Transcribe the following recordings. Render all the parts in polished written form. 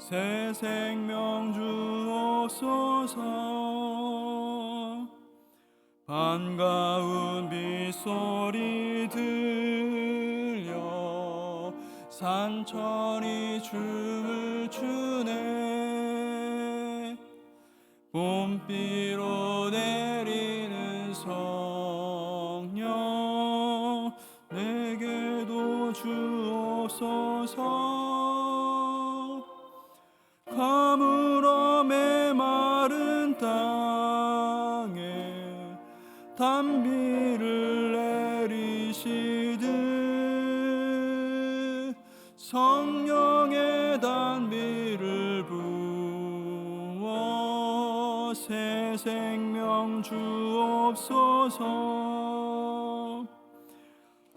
새 생명 주옵소서. 반가운 빗소리 들려 산천이 춤을 추네. 봄비로 내리는 성령 내게도 주옵소서. 가물어 메마른 땅에 단비를 내리시듯 성령의 단비를 부어 새 생명 주옵소서.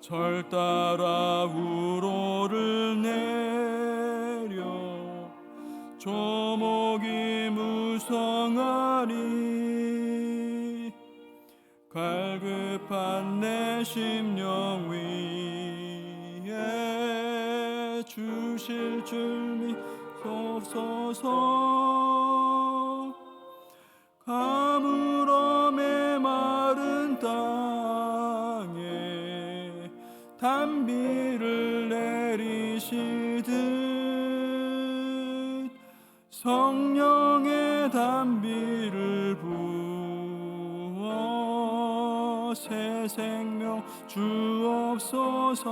절 따라 우로를 내려 조목이 무성하니 갈급한 내 심령 위에 주실 줄 믿소서. 가물어 메마른 땅에 단비를 내리시듯 성령의 단비를 부어 새 생명 주옵소서.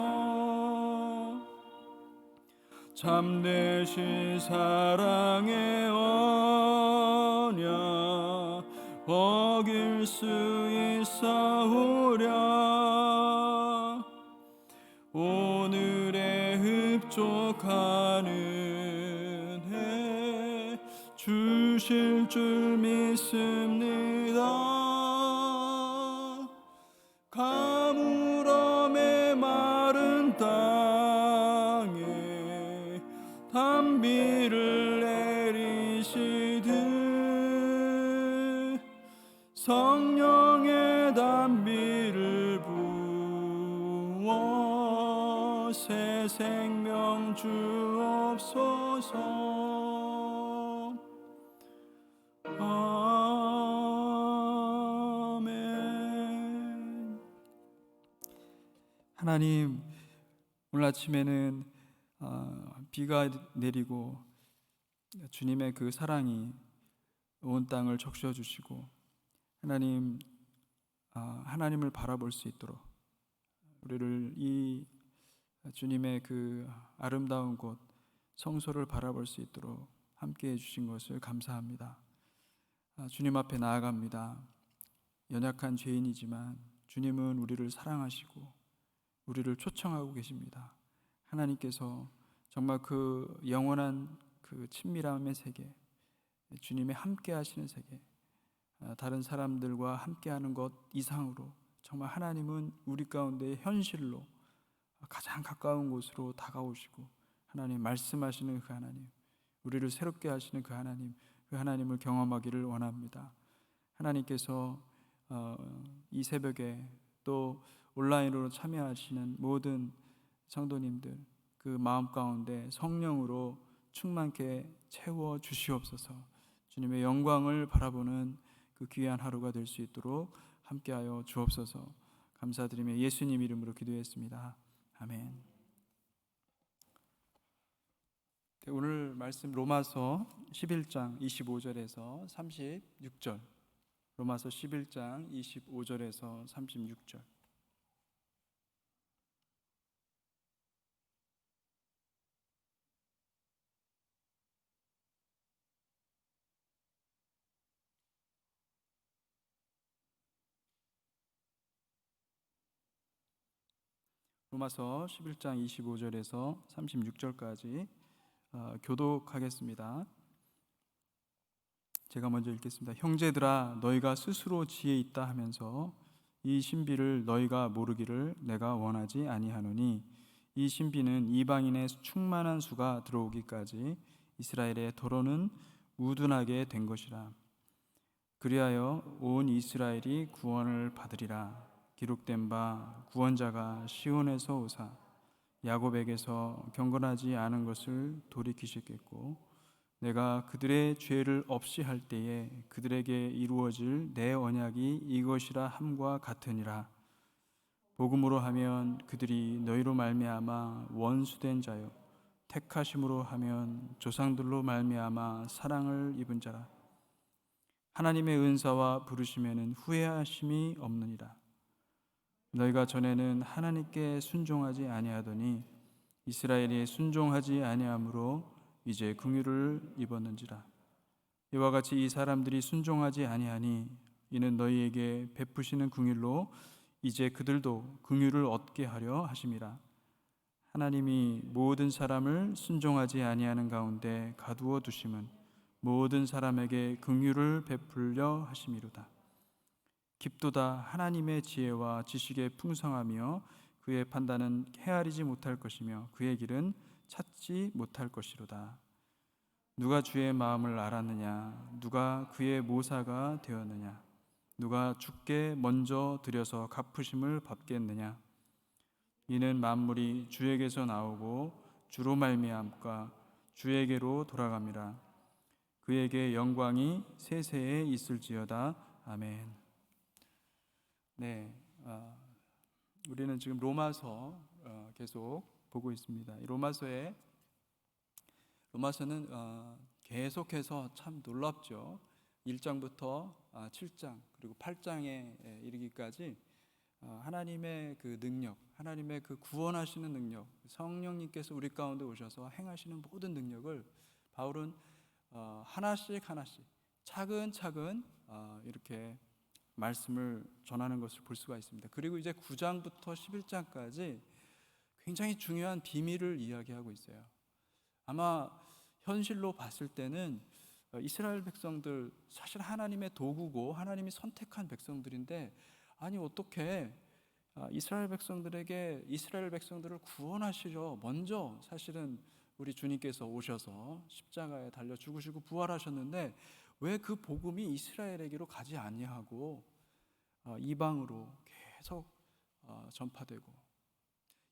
참되신 사랑의 언약 어길 수 있사오랴. 오늘의 흡족한 은혜 주실 줄 믿습니다. 가물어 메마른 땅에 단비를 내리시듯 성령의 단비를 부어 새 생명 주옵소서. 아멘. 하나님, 오늘 아침에는 비가 내리고 주님의 그 사랑이 온 땅을 적셔 주시고 하나님, 하나님을 바라볼 수 있도록 우리를 이 주님의 그 아름다운 곳 성소를 바라볼 수 있도록 함께 해주신 것을 감사합니다. 주님 앞에 나아갑니다. 연약한 죄인이지만 주님은 우리를 사랑하시고 우리를 초청하고 계십니다. 하나님께서 정말 그 영원한 그 친밀함의 세계, 주님의 함께 하시는 세계, 다른 사람들과 함께하는 것 이상으로 정말 하나님은 우리 가운데 현실로 가장 가까운 곳으로 다가오시고 하나님 말씀하시는 그 하나님, 우리를 새롭게 하시는 그 하나님을 경험하기를 원합니다. 하나님께서 이 새벽에 또 온라인으로 참여하시는 모든 성도님들 그 마음 가운데 성령으로 충만케 채워 주시옵소서. 주님의 영광을 바라보는 그 귀한 하루가 될 수 있도록 함께하여 주옵소서. 감사드리며 예수님 이름으로 기도했습니다. 아멘. 오늘 말씀 로마서 11장 25절에서 36절. 로마서 11장 25절에서 36절. 로마서 11장 25절에서 36절까지 교독하겠습니다. 제가 먼저 읽겠습니다. 형제들아, 너희가 스스로 지혜 있다 하면서 이 신비를 너희가 모르기를 내가 원하지 아니하노니 이 신비는 이방인의 충만한 수가 들어오기까지 이스라엘의 도로는 우둔하게 된 것이라. 그리하여 온 이스라엘이 구원을 받으리라. 기록된 바 구원자가 시온에서 오사 야곱에게서 경건하지 않은 것을 돌이키시겠고 내가 그들의 죄를 없이 할 때에 그들에게 이루어질 내 언약이 이것이라 함과 같으니라. 복음으로 하면 그들이 너희로 말미암아 원수된 자요, 택하심으로 하면 조상들로 말미암아 사랑을 입은 자라. 하나님의 은사와 부르심에는 후회하심이 없느니라. 너희가 전에는 하나님께 순종하지 아니하더니 이스라엘이 순종하지 아니하므로 이제 긍휼을 입었는지라. 이와 같이 이 사람들이 순종하지 아니하니 이는 너희에게 베푸시는 긍휼로 이제 그들도 긍휼을 얻게 하려 하심이라. 하나님이 모든 사람을 순종하지 아니하는 가운데 가두어 두심은 모든 사람에게 긍휼을 베풀려 하심이로다. 깊도다 하나님의 지혜와 지식의 풍성하며 그의 판단은 헤아리지 못할 것이며 그의 길은 찾지 못할 것이로다. 누가 주의 마음을 알았느냐? 누가 그의 모사가 되었느냐? 누가 주께 먼저 드려서 갚으심을 받겠느냐? 이는 만물이 주에게서 나오고 주로 말미암과 주에게로 돌아갑니다. 그에게 영광이 세세에 있을지어다. 아멘. 네, 우리는 지금 로마서 계속 보고 있습니다. 이 로마서는 계속해서 참 놀랍죠. 1장부터 7장 그리고 8장에 이르기까지 하나님의 그 능력, 하나님의 그 구원하시는 능력, 성령님께서 우리 가운데 오셔서 행하시는 모든 능력을 바울은 하나씩 차근차근 이렇게 말씀을 전하는 것을 볼 수가 있습니다. 그리고 이제 9장부터 11장까지 굉장히 중요한 비밀을 이야기하고 있어요. 아마 현실로 봤을 때는 이스라엘 백성들, 사실 하나님의 도구고 하나님이 선택한 백성들인데, 아니 어떻게 이스라엘 백성들을 구원하시려 먼저 사실은 우리 주님께서 오셔서 십자가에 달려 죽으시고 부활하셨는데 왜 그 복음이 이스라엘에게로 가지 아니하고 이방으로 계속 전파되고,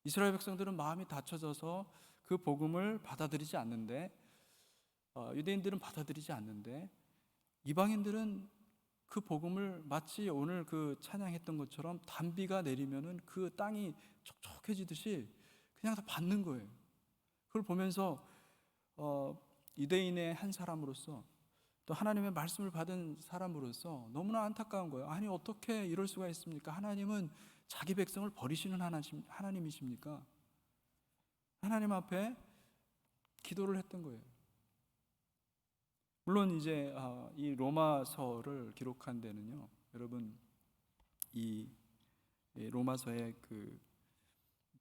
이스라엘 백성들은 마음이 닫혀져서 그 복음을 받아들이지 않는데, 유대인들은 받아들이지 않는데, 이방인들은 그 복음을 마치 오늘 그 찬양했던 것처럼 단비가 내리면은 그 땅이 촉촉해지듯이 그냥 다 받는 거예요. 그걸 보면서 유대인의 한 사람으로서, 또 하나님의 말씀을 받은 사람으로서 너무나 안타까운 거예요. 아니 어떻게 이럴 수가 있습니까? 하나님은 자기 백성을 버리시는 하나님이십니까? 하나님 앞에 기도를 했던 거예요. 물론 이제 이 로마서를 기록한 데는요, 여러분 이 로마서의 그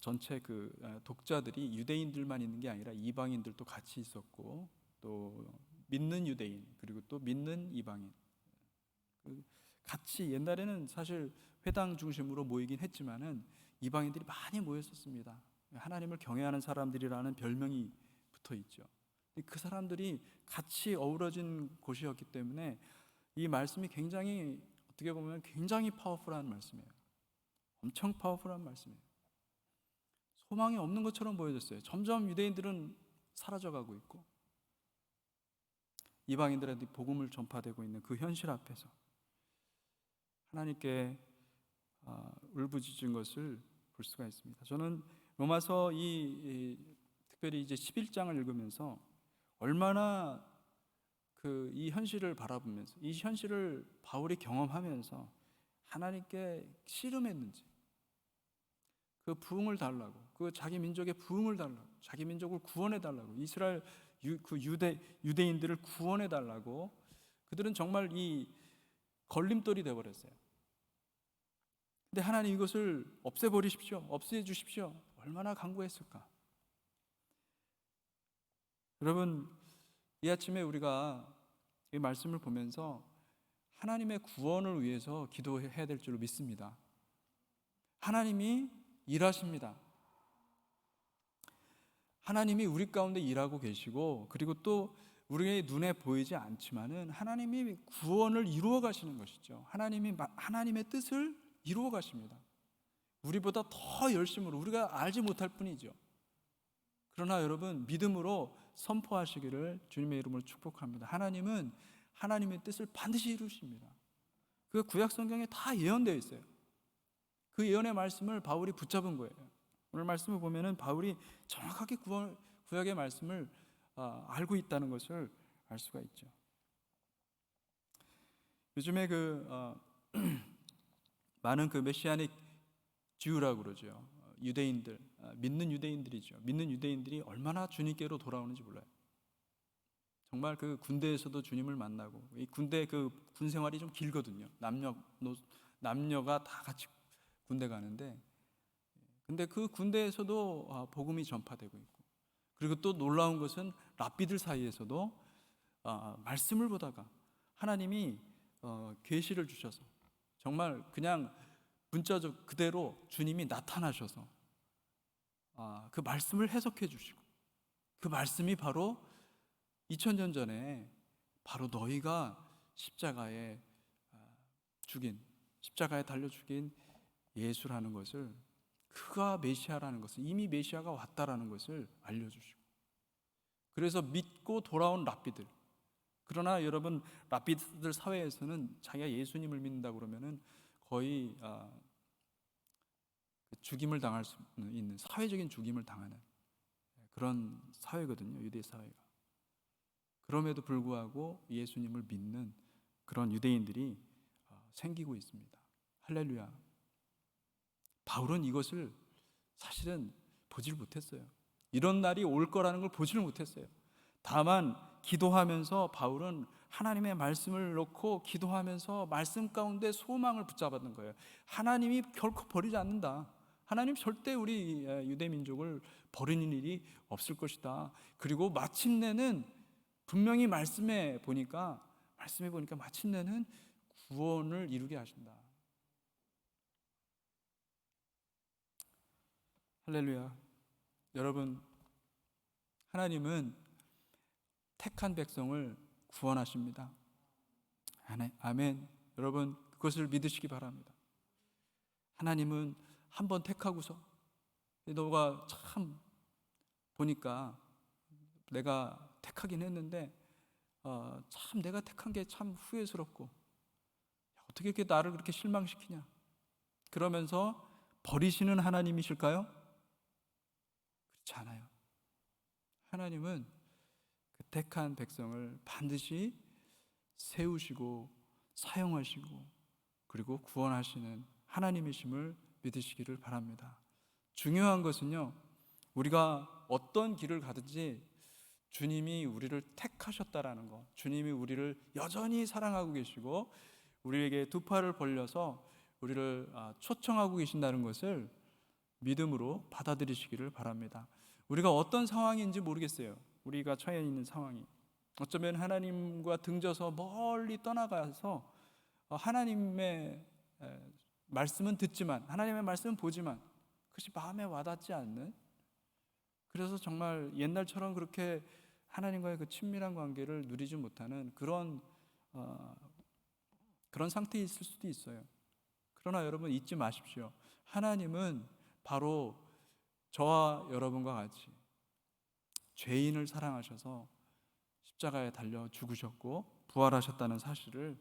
전체 그 독자들이 유대인들만 있는 게 아니라 이방인들도 같이 있었고, 또 믿는 유대인 그리고 또 믿는 이방인 같이, 옛날에는 사실 회당 중심으로 모이긴 했지만은 이방인들이 많이 모였었습니다. 하나님을 경외하는 사람들이라는 별명이 붙어 있죠. 그 사람들이 같이 어우러진 곳이었기 때문에 이 말씀이 굉장히, 어떻게 보면 굉장히 파워풀한 말씀이에요. 엄청 파워풀한 말씀이에요. 소망이 없는 것처럼 보여졌어요. 점점 유대인들은 사라져가고 있고 이방인들한테 복음을 전파되고 있는 그 현실 앞에서 하나님께 울부짖은 것을 볼 수가 있습니다. 저는 로마서 특별히 이제 11장을 읽으면서 얼마나 이 현실을 바라보면서, 이 현실을 바울이 경험하면서 하나님께 씨름했는지, 그 부흥을 달라고, 그 자기 민족의 부흥을 달라고, 자기 민족을 구원해 달라고, 이스라엘 그 유대인들을 구원해 달라고, 그들은 정말 이 걸림돌이 되어 버렸어요. 근데 하나님 이것을 없애버리십시오, 없애주십시오, 얼마나 간구했을까. 여러분, 이 아침에 우리가 이 말씀을 보면서 하나님의 구원을 위해서 기도해야 될 줄로 믿습니다. 하나님이 일하십니다. 하나님이 우리 가운데 일하고 계시고, 그리고 또 우리의 눈에 보이지 않지만은 하나님이 구원을 이루어 가시는 것이죠. 하나님의 뜻을 이루어 가십니다. 우리보다 더 열심으로, 우리가 알지 못할 뿐이죠. 그러나 여러분, 믿음으로 선포하시기를 주님의 이름으로 축복합니다. 하나님은 하나님의 뜻을 반드시 이루십니다. 그 구약 성경에 다 예언되어 있어요. 그 예언의 말씀을 바울이 붙잡은 거예요. 오늘 말씀을 보면은 바울이 정확하게 구약의 말씀을 알고 있다는 것을 알 수가 있죠. 요즘에 많은 메시아닉 주라고 그러죠. 유대인들, 믿는 유대인들이죠. 믿는 유대인들이 얼마나 주님께로 돌아오는지 몰라요. 정말 군대에서도 주님을 만나고, 이 군대 군 생활이 좀 길거든요. 남녀가 다 같이 군대 가는데, 근데 그 군대에서도 복음이 전파되고 있고, 그리고 또 놀라운 것은 랍비들 사이에서도 말씀을 보다가 하나님이 계시를 주셔서 정말 그냥 문자적 그대로 주님이 나타나셔서 그 말씀을 해석해 주시고, 그 말씀이 바로 2000년 전에 바로 너희가 십자가에 달려 죽인 예수라는 것을, 그가 메시아라는 것을, 이미 메시아가 왔다라는 것을 알려주시고, 그래서 믿고 돌아온 랍비들. 그러나 여러분, 랍비들 사회에서는 자기가 예수님을 믿는다고 그러면은 거의 죽임을 당할 수 있는, 사회적인 죽임을 당하는 그런 사회거든요, 유대 사회가. 그럼에도 불구하고 예수님을 믿는 그런 유대인들이 생기고 있습니다. 할렐루야. 바울은 이것을 사실은 보질 못했어요. 이런 날이 올 거라는 걸 보지를 못했어요. 다만 기도하면서 바울은 하나님의 말씀을 놓고 기도하면서 말씀 가운데 소망을 붙잡았던 거예요. 하나님이 결코 버리지 않는다. 하나님 절대 우리 유대 민족을 버리는 일이 없을 것이다. 그리고 마침내는 분명히 말씀에 보니까 마침내는 구원을 이루게 하신다. 할렐루야. 여러분, 하나님은 택한 백성을 구원하십니다. 아멘. 여러분, 그것을 믿으시기 바랍니다. 하나님은 한번 택하고서, 너가 참 보니까 내가 택하긴 했는데 참 내가 택한 게 참 후회스럽고, 어떻게 이렇게 나를 그렇게 실망시키냐, 그러면서 버리시는 하나님이실까요? 그렇지 않아요. 하나님은 그 택한 백성을 반드시 세우시고 사용하시고 그리고 구원하시는 하나님이심을 믿으시기를 바랍니다. 중요한 것은요, 우리가 어떤 길을 가든지 주님이 우리를 택하셨다라는 것, 주님이 우리를 여전히 사랑하고 계시고 우리에게 두 팔을 벌려서 우리를 초청하고 계신다는 것을 믿음으로 받아들이시기를 바랍니다. 우리가 어떤 상황인지 모르겠어요. 우리가 처해 있는 상황이 어쩌면 하나님과 등져서 멀리 떠나가서 하나님의 말씀은 듣지만, 하나님의 말씀은 보지만 그것이 마음에 와닿지 않는, 그래서 정말 옛날처럼 그렇게 하나님과의 그 친밀한 관계를 누리지 못하는 그런 상태에 있을 수도 있어요. 그러나 여러분 잊지 마십시오. 하나님은 바로 저와 여러분과 같이 죄인을 사랑하셔서 십자가에 달려 죽으셨고 부활하셨다는 사실을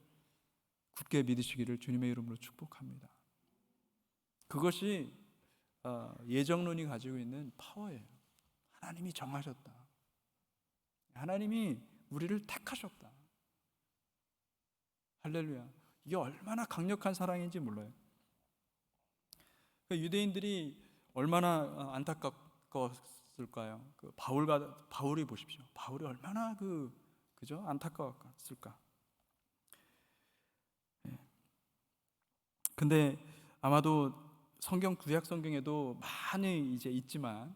굳게 믿으시기를 주님의 이름으로 축복합니다. 그것이 예정론이 가지고 있는 파워예요. 하나님이 정하셨다. 하나님이 우리를 택하셨다. 할렐루야. 이게 얼마나 강력한 사랑인지 몰라요. 유대인들이 얼마나 안타까웠을까요? 바울이 보십시오. 바울이 얼마나 그죠? 안타까웠을까? 근데 아마도 구약 성경에도 많이 이제 있지만,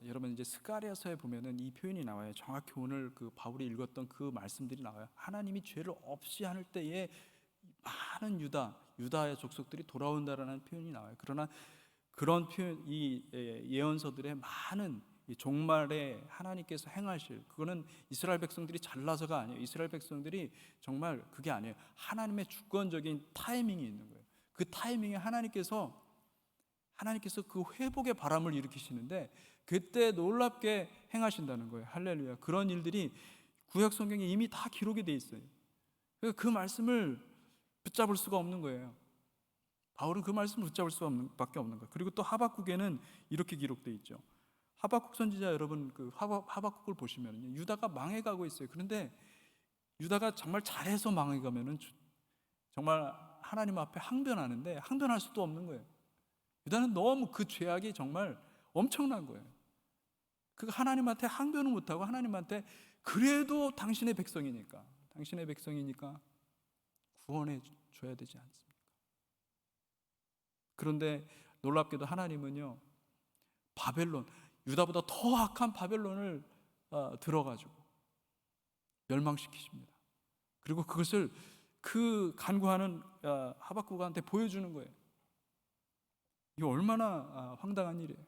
여러분 이제 스가랴서에 보면은 이 표현이 나와요. 정확히 오늘 바울이 읽었던 그 말씀들이 나와요. 하나님이 죄를 없이 할 때에 많은 유다의 족속들이 돌아온다라는 표현이 나와요. 그러나 그런 표현, 이 예언서들의 많은 이 종말에 하나님께서 행하실, 그거는 이스라엘 백성들이 잘나서가 아니에요. 이스라엘 백성들이 정말 그게 아니에요. 하나님의 주권적인 타이밍이 있는 거예요. 그 타이밍에 하나님께서 그 회복의 바람을 일으키시는데, 그때 놀랍게 행하신다는 거예요. 할렐루야. 그런 일들이 구약 성경에 이미 다 기록이 돼 있어요. 그 말씀을 붙잡을 수가 없는 거예요. 바울은 그 말씀을 붙잡을 수밖에 없는 거예요. 그리고 또 하박국에는 이렇게 기록되어 있죠. 하박국 선지자 여러분, 그 하박국을 보시면 유다가 망해가고 있어요. 그런데 유다가 정말 잘해서 망해가면은 정말 하나님 앞에 항변하는데 항변할 수도 없는 거예요. 유다는 너무 그 죄악이 정말 엄청난 거예요. 그 하나님한테 항변을 못하고 하나님한테 그래도 당신의 백성이니까 구원해 줘야 되지 않습니까? 그런데 놀랍게도 하나님은요, 바벨론, 유다보다 더 악한 바벨론을 들어가지고 멸망시키십니다. 그리고 그것을 그 간구하는 하박국한테 보여주는 거예요. 이거 얼마나 황당한 일이에요.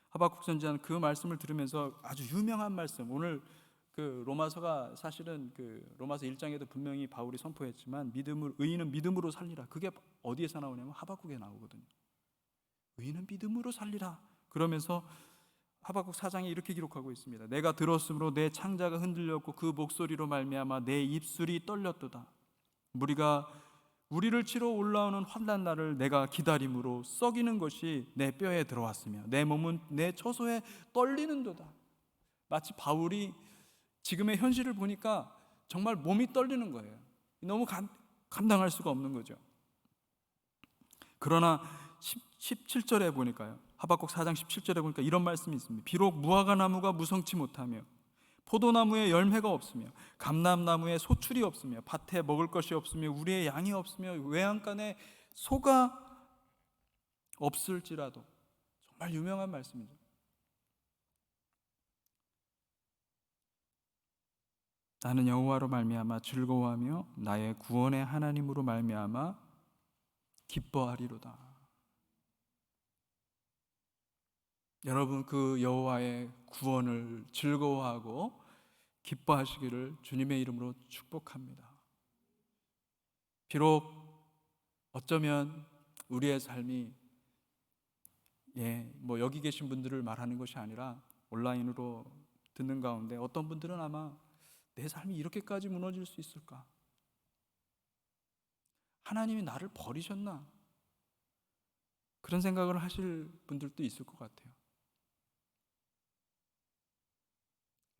하박국 선지자는 그 말씀을 들으면서 아주 유명한 말씀, 오늘 그 로마서가 사실은 그 로마서 1장에도 분명히 바울이 선포했지만 의인은 믿음으로 살리라. 그게 어디에서 나오냐면 하박국에 나오거든요. 의인은 믿음으로 살리라. 그러면서 하박국 4장에 이렇게 기록하고 있습니다. 내가 들었으므로 내 창자가 흔들렸고 그 목소리로 말미암아 내 입술이 떨렸도다. 무리가 우리를 치러 올라오는 환난 날을 내가 기다림으로 썩이는 것이 내 뼈에 들어왔으며 내 몸은 내 처소에 떨리는도다. 마치 바울이 지금의 현실을 보니까 정말 몸이 떨리는 거예요. 너무 감당할 수가 없는 거죠. 그러나 17절에 보니까요, 하박국 4장 17절에 보니까 이런 말씀이 있습니다. 비록 무화과 나무가 무성치 못하며 포도나무에 열매가 없으며 감람나무에 소출이 없으며 밭에 먹을 것이 없으며 우리의 양이 없으며 외양간에 소가 없을지라도, 정말 유명한 말씀이죠. 나는 여호와로 말미암아 즐거워하며 나의 구원의 하나님으로 말미암아 기뻐하리로다. 여러분, 그 여호와의 구원을 즐거워하고 기뻐하시기를 주님의 이름으로 축복합니다. 비록 어쩌면 우리의 삶이 여기 계신 분들을 말하는 것이 아니라 온라인으로 듣는 가운데 어떤 분들은 아마 내 삶이 이렇게까지 무너질 수 있을까? 하나님이 나를 버리셨나? 그런 생각을 하실 분들도 있을 것 같아요.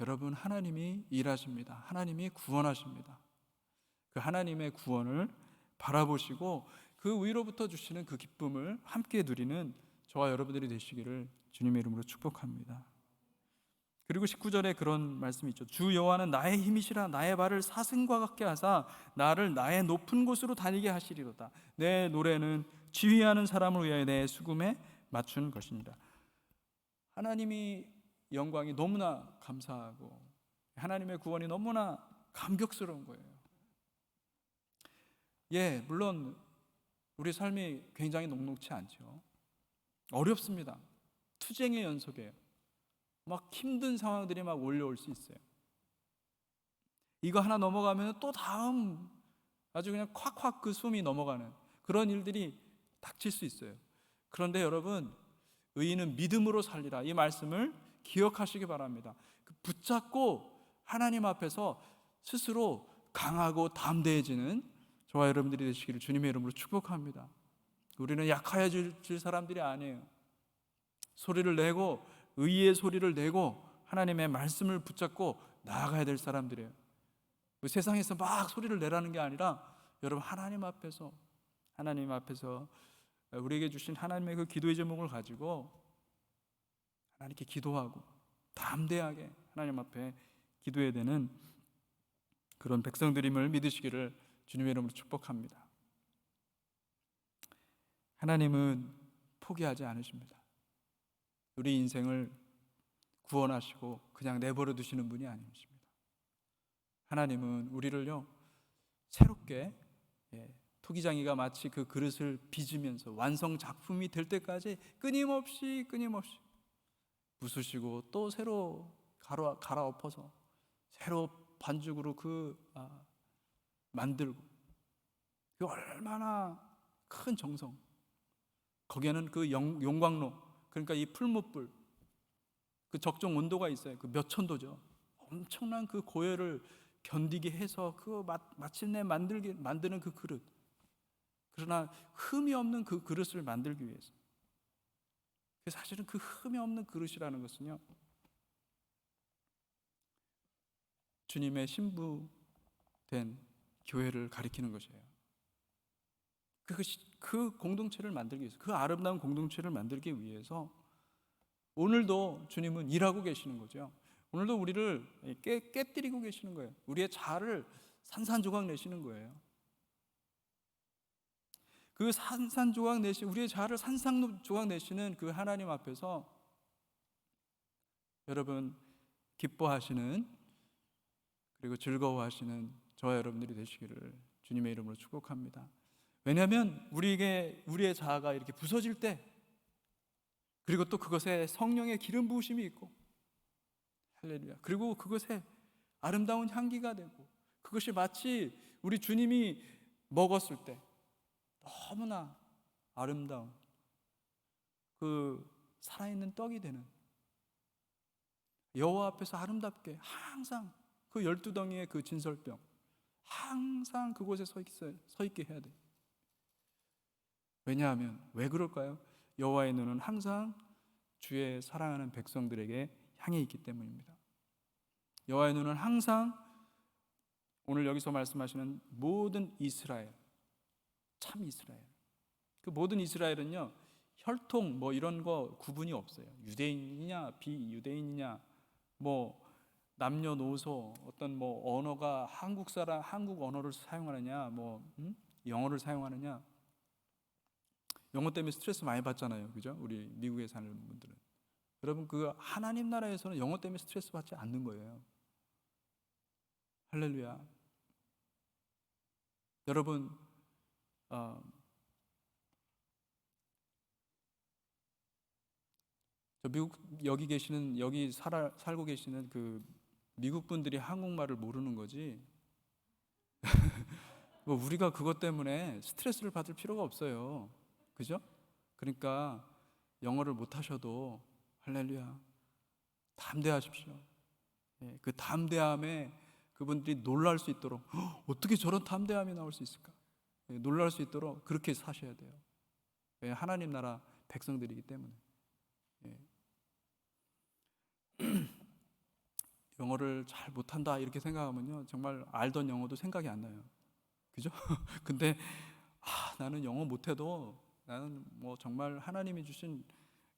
여러분, 하나님이 일하십니다. 하나님이 구원하십니다. 그 하나님의 구원을 바라보시고 그 위로부터 주시는 그 기쁨을 함께 누리는 저와 여러분들이 되시기를 주님의 이름으로 축복합니다. 그리고 19절에 그런 말씀이 있죠. 주 여호와는 나의 힘이시라. 나의 발을 사슴과 같게 하사 나를 나의 높은 곳으로 다니게 하시리로다. 내 노래는 지휘하는 사람을 위하여 내 수금에 맞추는 것이니라. 하나님이 영광이 너무나 감사하고 하나님의 구원이 너무나 감격스러운 거예요. 물론 우리 삶이 굉장히 녹록치 않죠. 어렵습니다. 투쟁의 연속이에요. 막 힘든 상황들이 막 몰려올 수 있어요. 이거 하나 넘어가면 또 다음 아주 그냥 콱콱 그 숨이 넘어가는 그런 일들이 닥칠 수 있어요. 그런데 여러분, 의인은 믿음으로 살리라, 이 말씀을 기억하시기 바랍니다. 붙잡고 하나님 앞에서 스스로 강하고 담대해지는 저와 여러분들이 되시기를 주님의 이름으로 축복합니다. 우리는 약해질 사람들이 아니에요. 소리를 내고 의의 소리를 내고 하나님의 말씀을 붙잡고 나아가야 될 사람들이에요. 세상에서 막 소리를 내라는 게 아니라 여러분, 하나님 앞에서 우리에게 주신 하나님의 그 기도의 제목을 가지고 하나님께 기도하고 담대하게 하나님 앞에 기도해야 되는 그런 백성들임을 믿으시기를 주님의 이름으로 축복합니다. 하나님은 포기하지 않으십니다. 우리 인생을 구원하시고 그냥 내버려 두시는 분이 아니십니다. 하나님은 우리를요, 새롭게 토기장이가 마치 그 그릇을 빚으면서 완성 작품이 될 때까지 끊임없이 부수시고 또 새로 갈아엎어서 새로 반죽으로 만들고, 그 얼마나 큰 정성, 거기에는 그 용광로, 그러니까 이 풀무불, 그 적정 온도가 있어요. 그 몇 천도죠. 엄청난 그 고열을 견디게 해서 그 마침내 만드는 그 그릇. 그러나 흠이 없는 그 그릇을 만들기 위해서. 사실은 그 흠이 없는 그릇이라는 것은요, 주님의 신부된 교회를 가리키는 것이에요. 그 공동체를 만들기 위해서, 그 아름다운 공동체를 만들기 위해서 오늘도 주님은 일하고 계시는 거죠. 오늘도 우리를 깨뜨리고 계시는 거예요. 우리의 자아를 산산조각 내시는 거예요. 그 산산조각 우리의 자아를 산산조각 내시는 그 하나님 앞에서 여러분 기뻐하시는, 그리고 즐거워하시는 저와 여러분들이 되시기를 주님의 이름으로 축복합니다. 왜냐하면 우리의 자아가 이렇게 부서질 때, 그리고 또 그것에 성령의 기름 부으심이 있고, 할렐루야, 그리고 그것에 아름다운 향기가 되고, 그것이 마치 우리 주님이 먹었을 때 너무나 아름다운 그 살아있는 떡이 되는, 여호와 앞에서 아름답게 항상 그 12덩이의 그 진설병 항상 그곳에 서 있게 해야 돼요. 왜냐하면, 왜 그럴까요? 여호와의 눈은 항상 주의 사랑하는 백성들에게 향해 있기 때문입니다. 여호와의 눈은 항상 오늘 여기서 말씀하시는 모든 이스라엘, 참 이스라엘, 그 모든 이스라엘은요, 혈통 뭐 이런 거 구분이 없어요. 유대인이냐 비유대인이냐, 뭐 남녀노소, 어떤 뭐 언어가 한국 언어를 사용하느냐, 영어를 사용하느냐. 영어 때문에 스트레스 많이 받잖아요, 그죠? 우리 미국에 사는 분들은. 여러분, 그 하나님 나라에서는 영어 때문에 스트레스 받지 않는 거예요. 할렐루야. 여러분, 저 미국 여기 살고 계시는 그 미국 분들이 한국말을 모르는 거지. 뭐 우리가 그것 때문에 스트레스를 받을 필요가 없어요. 그죠? 그러니까 영어를 못 하셔도 할렐루야, 담대하십시오. 그 담대함에 그분들이 놀랄 수 있도록, 어떻게 저런 담대함이 나올 수 있을까? 놀랄 수 있도록 그렇게 사셔야 돼요. 하나님 나라 백성들이기 때문에. 영어를 잘 못한다 이렇게 생각하면요, 정말 알던 영어도 생각이 안 나요. 그죠? 근데 나는 영어 못해도 나는 뭐 정말 하나님이 주신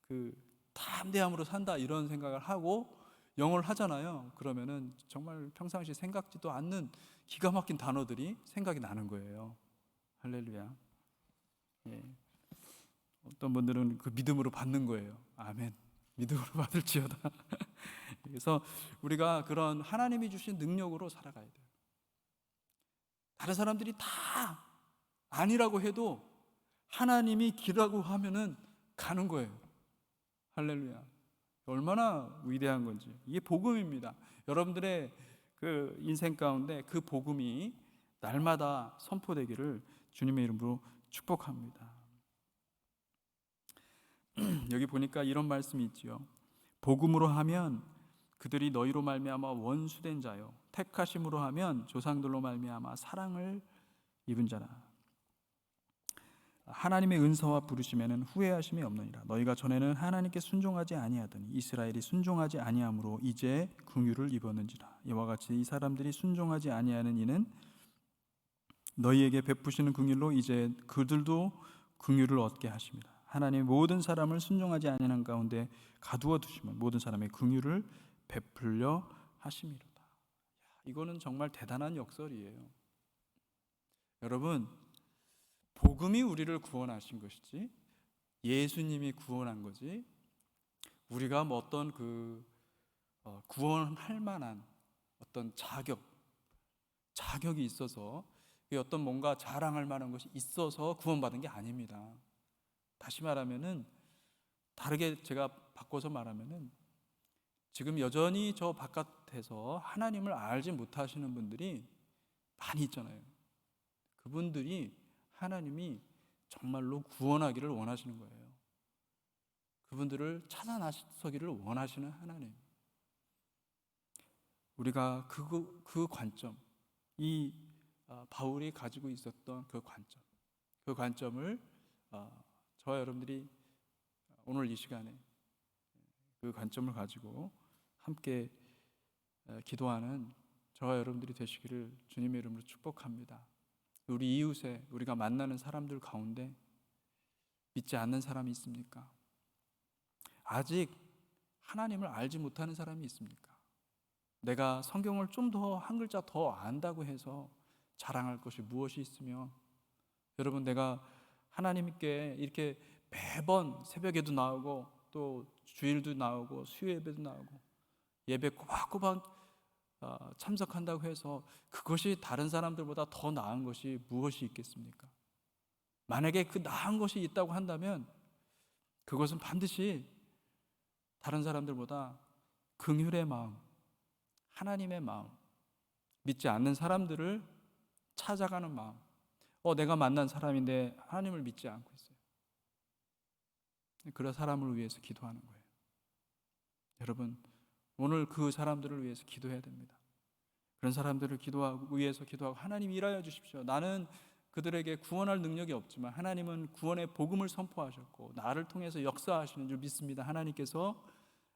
그 담대함으로 산다 이런 생각을 하고 영어를 하잖아요. 그러면은 정말 평상시 생각지도 않는 기가 막힌 단어들이 생각이 나는 거예요. 할렐루야. 어떤 분들은 그 믿음으로 받는 거예요. 아멘. 믿음으로 받을지어다. 그래서 우리가 그런 하나님이 주신 능력으로 살아가야 돼요. 다른 사람들이 다 아니라고 해도 하나님이 기라고 하면은 가는 거예요. 할렐루야. 얼마나 위대한 건지. 이게 복음입니다. 여러분들의 그 인생 가운데 그 복음이 날마다 선포되기를 주님의 이름으로 축복합니다. 여기 보니까 이런 말씀이 있지요. 복음으로 하면 그들이 너희로 말미암아 원수된 자요, 택하심으로 하면 조상들로 말미암아 사랑을 입은 자라. 하나님의 은사와 부르심에는 후회하심이 없느니라. 너희가 전에는 하나님께 순종하지 아니하더니 이스라엘이 순종하지 아니함으로 이제 긍휼을 입었는지라. 이와 같이 이 사람들이 순종하지 아니하는 이는 너희에게 베푸시는 긍휼로 이제 그들도 긍휼을 얻게 하십니다. 하나님 모든 사람을 순종하지 아니하는 가운데 가두어 두시면 모든 사람의 긍휼을 베풀려 하심이로다. 이거는 정말 대단한 역설이에요. 여러분, 복음이 우리를 구원하신 것이지 예수님이 구원한 거지, 우리가 뭐 어떤 구원할 만한 어떤 자격이 있어서, 어떤 뭔가 자랑할 만한 것이 있어서 구원받은 게 아닙니다. 다시 말하면은, 다르게 제가 바꿔서 말하면은, 지금 여전히 저 바깥에서 하나님을 알지 못하시는 분들이 많이 있잖아요. 그분들이 하나님이 정말로 구원하기를 원하시는 거예요. 그분들을 찾아 나서기를 원하시는 하나님. 우리가 그 관점, 이 바울이 가지고 있었던 그 관점을 저와 여러분들이 오늘 이 시간에 그 관점을 가지고 함께 기도하는 저와 여러분들이 되시기를 주님의 이름으로 축복합니다. 우리 이웃에, 우리가 만나는 사람들 가운데 믿지 않는 사람이 있습니까? 아직 하나님을 알지 못하는 사람이 있습니까? 내가 성경을 좀 더 한 글자 더 안다고 해서 자랑할 것이 무엇이 있으며, 여러분, 내가 하나님께 이렇게 매번 새벽에도 나오고 또 주일도 나오고 수요예배도 나오고 예배 꼬박꼬박 참석한다고 해서 그것이 다른 사람들보다 더 나은 것이 무엇이 있겠습니까? 만약에 그 나은 것이 있다고 한다면 그것은 반드시 다른 사람들보다 긍휼의 마음, 하나님의 마음, 믿지 않는 사람들을 찾아가는 마음. 내가 만난 사람인데 하나님을 믿지 않고 있어요. 그런 사람을 위해서 기도하는 거예요. 여러분, 오늘 그 사람들을 위해서 기도해야 됩니다. 그런 사람들을 위해서 기도하고, 하나님 일하여 주십시오. 나는 그들에게 구원할 능력이 없지만 하나님은 구원의 복음을 선포하셨고 나를 통해서 역사하시는 줄 믿습니다. 하나님께서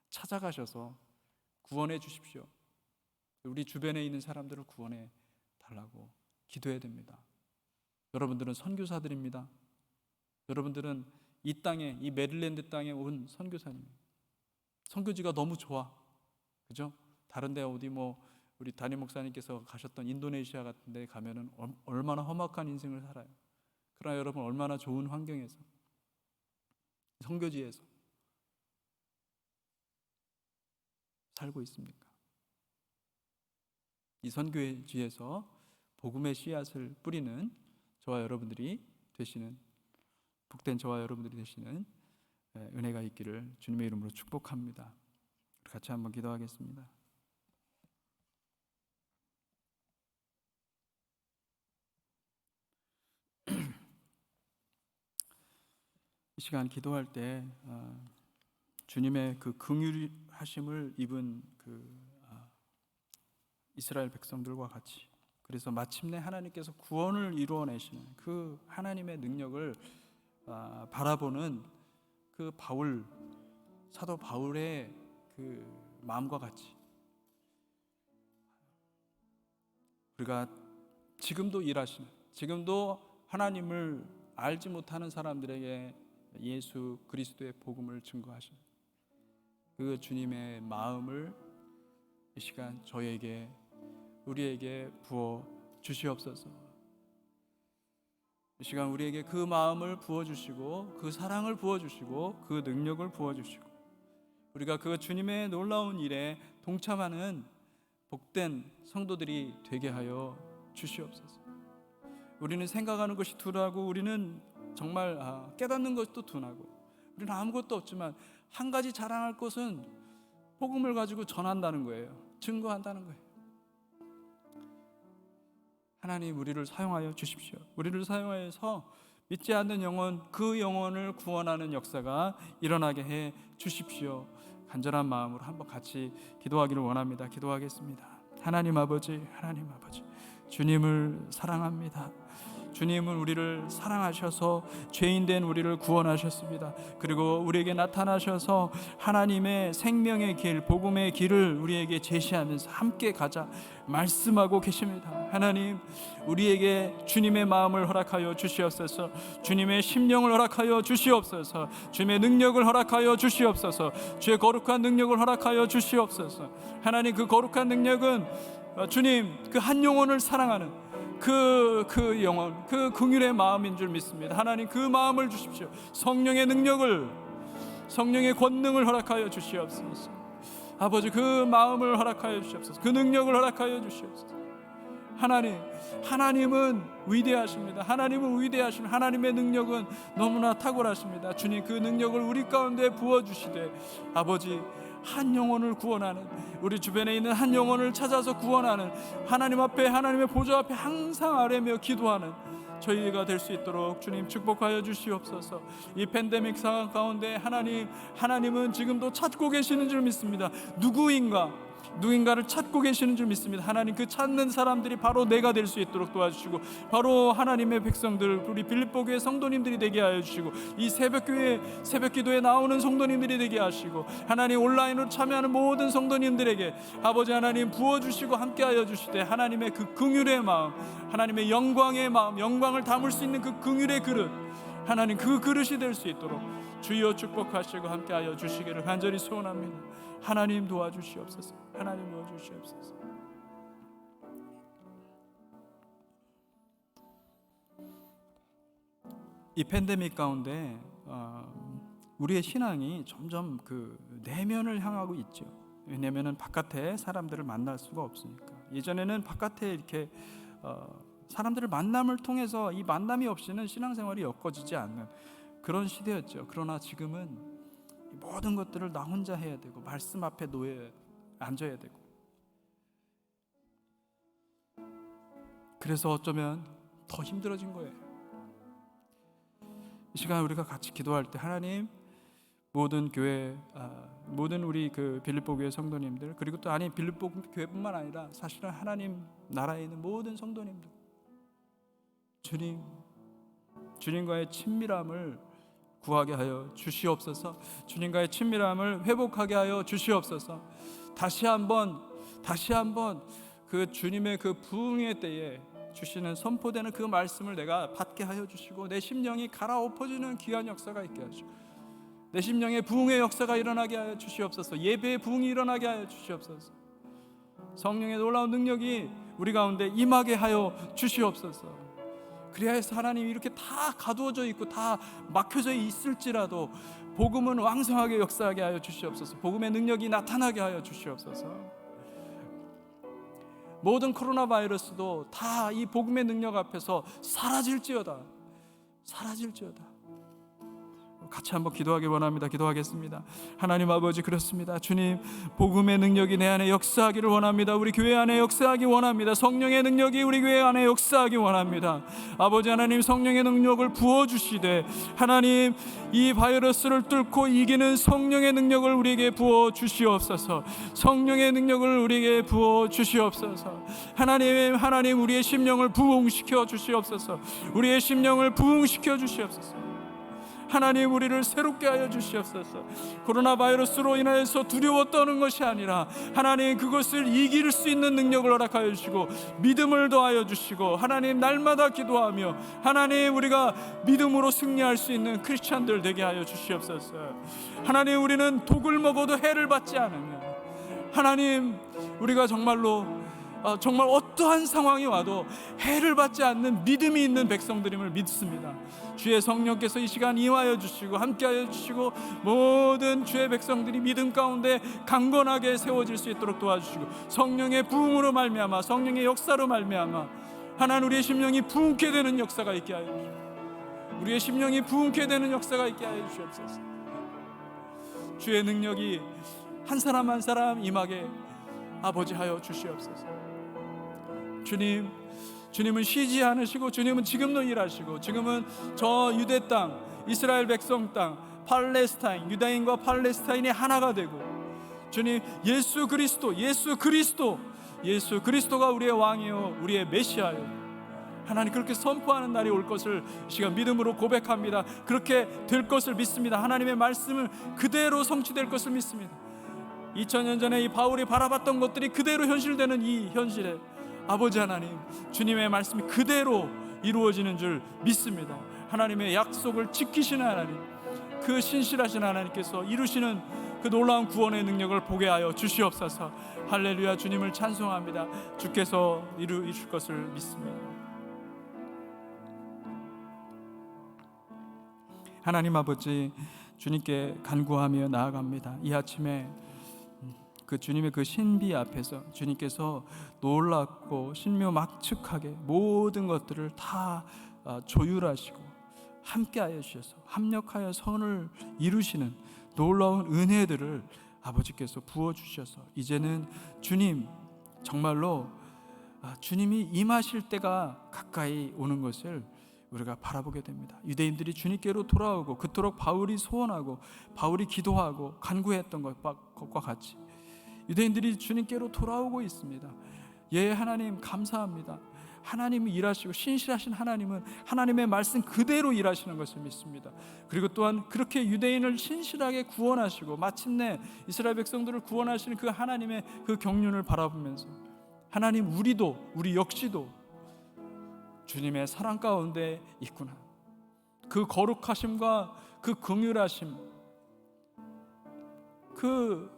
찾아가셔서 구원해 주십시오. 우리 주변에 있는 사람들을 구원해 달라고 기도해야 됩니다. 여러분들은 선교사들입니다. 여러분들은 이 땅에, 이 메릴랜드 땅에 온 선교사님. 선교지가 너무 좋아, 그죠? 다른데 어디 우리 담임 목사님께서 가셨던 인도네시아 같은 데 가면은 얼마나 험악한 인생을 살아요. 그러나 여러분, 얼마나 좋은 환경에서, 선교지에서 살고 있습니까? 이 선교지에서 복음의 씨앗을 뿌리는 저와 여러분들이 되시는, 복된 저와 여러분들이 되시는 은혜가 있기를 주님의 이름으로 축복합니다. 같이 한번 기도하겠습니다. 이 시간 기도할 때 주님의 그 긍휼하심을 입은 이스라엘 백성들과 같이, 그래서 마침내 하나님께서 구원을 이루어내시는 그 하나님의 능력을 바라보는 그 사도 바울의 그 마음과 같이 우리가 지금도 일하시는, 지금도 하나님을 알지 못하는 사람들에게 예수 그리스도의 복음을 증거하시는 그 주님의 마음을 이 시간 저에게, 우리에게 부어 주시옵소서. 이 시간 우리에게 그 마음을 부어주시고 그 사랑을 부어주시고 그 능력을 부어주시고 우리가 그 주님의 놀라운 일에 동참하는 복된 성도들이 되게 하여 주시옵소서. 우리는 생각하는 것이 둔하고 우리는 정말 깨닫는 것도 둔하고 우리는 아무것도 없지만 한 가지 자랑할 것은 복음을 가지고 전한다는 거예요. 증거한다는 거예요. 하나님, 우리를 사용하여 주십시오. 우리를 사용하여서 믿지 않는 영혼, 그 영혼을 구원하는 역사가 일어나게 해 주십시오. 간절한 마음으로 한번 같이 기도하기를 원합니다. 기도하겠습니다. 하나님 아버지, 하나님 아버지, 주님을 사랑합니다. 주님은 우리를 사랑하셔서 죄인된 우리를 구원하셨습니다. 그리고 우리에게 나타나셔서 하나님의 생명의 길, 복음의 길을 우리에게 제시하면서 함께 가자 말씀하고 계십니다. 하나님, 우리에게 주님의 마음을 허락하여 주시옵소서. 주님의 심령을 허락하여 주시옵소서. 주님의 능력을 허락하여 주시옵소서. 주의 거룩한 능력을 허락하여 주시옵소서. 하나님, 그 거룩한 능력은 주님, 그 한 영혼을 사랑하는 그 영혼, 그 긍휼의 마음인 줄 믿습니다. 하나님, 그 마음을 주십시오. 성령의 능력을, 성령의 권능을 허락하여 주시옵소서. 아버지, 그 마음을 허락하여 주시옵소서. 그 능력을 허락하여 주시옵소서. 하나님은 위대하십니다. 하나님은 위대하십니다. 하나님의 능력은 너무나 탁월하십니다. 주님, 그 능력을 우리 가운데 부어주시되 아버지, 한 영혼을 구원하는, 우리 주변에 있는 한 영혼을 찾아서 구원하는, 하나님 앞에, 하나님의 보좌 앞에 항상 아뢰며 기도하는 저희가 될 수 있도록 주님 축복하여 주시옵소서. 이 팬데믹 상황 가운데 하나님은 지금도 찾고 계시는 줄 믿습니다. 누군가를 찾고 계시는 줄 믿습니다. 하나님, 그 찾는 사람들이 바로 내가 될 수 있도록 도와주시고, 바로 하나님의 백성들, 우리 빌립보 교회 성도님들이 되게 하여 주시고, 이 새벽 기도에 나오는 성도님들이 되게 하시고, 하나님 온라인으로 참여하는 모든 성도님들에게 아버지 하나님 부어주시고 함께하여 주시되, 하나님의 그 긍휼의 마음, 하나님의 영광의 마음, 영광을 담을 수 있는 그 긍휼의 그릇, 하나님 그 그릇이 될 수 있도록 주여 축복하시고 함께하여 주시기를 간절히 소원합니다. 하나님 도와주시옵소서. 하나님 도와주시옵소서. 이 팬데믹 가운데 우리의 신앙이 점점 그 내면을 향하고 있죠. 왜냐하면 바깥에 사람들을 만날 수가 없으니까. 예전에는 바깥에 이렇게 사람들을 만남을 통해서 이 만남이 없이는 신앙생활이 엮어지지 않는 그런 시대였죠. 그러나 지금은 모든 것들을 나 혼자 해야 되고, 말씀 앞에 앉아야 되고, 그래서 어쩌면 더 힘들어진 거예요. 이 시간 우리가 같이 기도할 때 하나님, 모든 교회, 모든 우리 그 빌립보 교회 성도님들, 그리고 또 빌립보 교회뿐만 아니라 사실은 하나님 나라에 있는 모든 성도님들, 주님과의 친밀함을 구하게 하여 주시옵소서. 주님과의 친밀함을 회복하게 하여 주시옵소서. 다시 한번 그 주님의 그 부흥의 때에 주시는 선포되는 그 말씀을 내가 받게 하여 주시고, 내 심령이 갈아엎어지는 귀한 역사가 있게 하시고, 내 심령에 부흥의 역사가 일어나게 하여 주시옵소서. 예배의 부흥이 일어나게 하여 주시옵소서. 성령의 놀라운 능력이 우리 가운데 임하게 하여 주시옵소서. 그래야 해서 하나님이 이렇게 다 가두어져 있고 다 막혀져 있을지라도 복음은 왕성하게 역사하게 하여 주시옵소서. 복음의 능력이 나타나게 하여 주시옵소서. 모든 코로나 바이러스도 다 이 복음의 능력 앞에서 사라질지어다. 같이 한번 기도하기 원합니다. 기도하겠습니다. 하나님 아버지, 그렇습니다. 주님, 복음의 능력이 내 안에 역사하기를 원합니다. 우리 교회 안에 역사하기 원합니다. 성령의 능력이 우리 교회 안에 역사하기 원합니다. 아버지 하나님, 성령의 능력을 부어주시되, 하나님 이 바이러스를 뚫고 이기는 성령의 능력을 우리에게 부어주시옵소서. 성령의 능력을 우리에게 부어주시옵소서. 하나님 우리의 심령을 부흥시켜 주시옵소서. 우리의 심령을 부흥시켜 주시옵소서. 하나님, 우리를 새롭게 하여 주시옵소서. 코로나 바이러스로 인하여서 두려워 떠는 것이 아니라 하나님, 그것을 이길 수 있는 능력을 허락하여 주시고, 믿음을 더하여 주시고, 하나님 날마다 기도하며 하나님 우리가 믿음으로 승리할 수 있는 크리스찬들 되게 하여 주시옵소서. 하나님, 우리는 독을 먹어도 해를 받지 않으며, 하나님 우리가 정말 어떠한 상황이 와도 해를 받지 않는 믿음이 있는 백성들임을 믿습니다. 주의 성령께서 이 시간 임하여 주시고 함께하여 주시고, 모든 주의 백성들이 믿음 가운데 강건하게 세워질 수 있도록 도와주시고, 성령의 부흥으로 말미암아, 성령의 역사로 말미암아 하나님 우리의 심령이 부흥케 되는 역사가 있게 하여 주시고, 우리의 심령이 부흥케 되는 역사가 있게 하여 주시옵소서. 주의 능력이 한 사람 한 사람 임하게 아버지 하여 주시옵소서. 주님은 쉬지 않으시고, 주님은 지금도 일하시고, 지금은 저 유대 땅, 이스라엘 백성 땅, 팔레스타인, 유다인과 팔레스타인이 하나가 되고, 주님 예수 그리스도가 우리의 왕이요 우리의 메시아요, 하나님 그렇게 선포하는 날이 올 것을 시간 믿음으로 고백합니다. 그렇게 될 것을 믿습니다. 하나님의 말씀을 그대로 성취될 것을 믿습니다. 2000년 전에 이 바울이 바라봤던 것들이 그대로 현실되는 이 현실에 아버지 하나님, 주님의 말씀이 그대로 이루어지는 줄 믿습니다. 하나님의 약속을 지키시는 하나님, 그 신실하신 하나님께서 이루시는 그 놀라운 구원의 능력을 보게 하여 주시옵소서. 할렐루야. 주님을 찬송합니다. 주께서 이루실 것을 믿습니다. 하나님 아버지, 주님께 간구하며 나아갑니다. 이 아침에 그 주님의 그 신비 앞에서 주님께서 놀랍고 신묘막측하게 모든 것들을 다 조율하시고 함께하여 주셔서 합력하여 선을 이루시는 놀라운 은혜들을 아버지께서 부어주셔서, 이제는 주님 정말로 주님이 임하실 때가 가까이 오는 것을 우리가 바라보게 됩니다. 유대인들이 주님께로 돌아오고 그토록 바울이 소원하고 바울이 기도하고 간구했던 것과 같이 유대인들이 주님께로 돌아오고 있습니다. 예, 하나님 감사합니다. 하나님이 일하시고 신실하신 하나님은 하나님의 말씀 그대로 일하시는 것을 믿습니다. 그리고 또한 그렇게 유대인을 신실하게 구원하시고 마침내 이스라엘 백성들을 구원하시는 그 하나님의 그 경륜을 바라보면서 하나님, 우리 역시도 주님의 사랑 가운데 있구나. 그 거룩하심과 그 긍휼하심, 그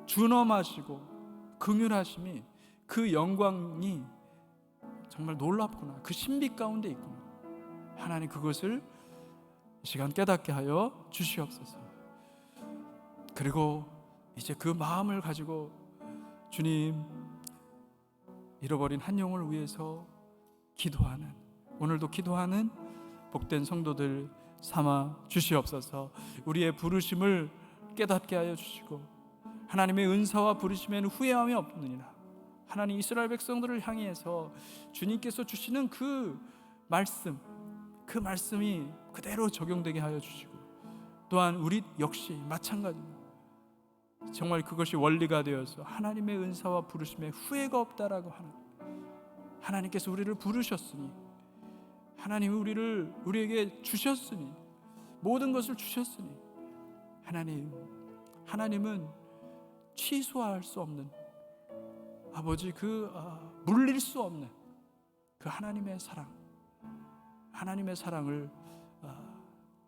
준엄하시고 긍휼하심이, 그 영광이 정말 놀랍구나. 그 신비 가운데 있구나. 하나님, 그것을 이 시간 깨닫게 하여 주시옵소서. 그리고 이제 그 마음을 가지고 주님, 잃어버린 한 영혼을 위해서 기도하는, 오늘도 기도하는 복된 성도들 삼아 주시옵소서. 우리의 부르심을 깨닫게 하여 주시고 하나님의 은사와 부르심에는 후회함이 없느니라. 하나님, 이스라엘 백성들을 향해서 주님께서 주시는 그 말씀, 그 말씀이 그대로 적용되게 하여 주시고 또한 우리 역시 마찬가지로 정말 그것이 원리가 되어서 하나님의 은사와 부르심에 후회가 없다라고 하는, 하나님께서 우리를 부르셨으니, 하나님이 우리에게 주셨으니, 모든 것을 주셨으니 하나님은 취소할 수 없는 아버지, 물릴 수 없는 그 하나님의 사랑을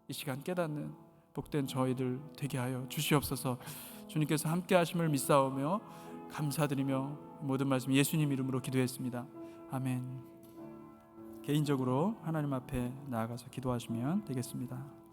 이 시간 깨닫는 복된 저희들 되게 하여 주시옵소서. 주님께서 함께 하심을 믿사오며 감사드리며 모든 말씀 예수님 이름으로 기도했습니다. 아멘. 개인적으로 하나님 앞에 나아가서 기도하시면 되겠습니다.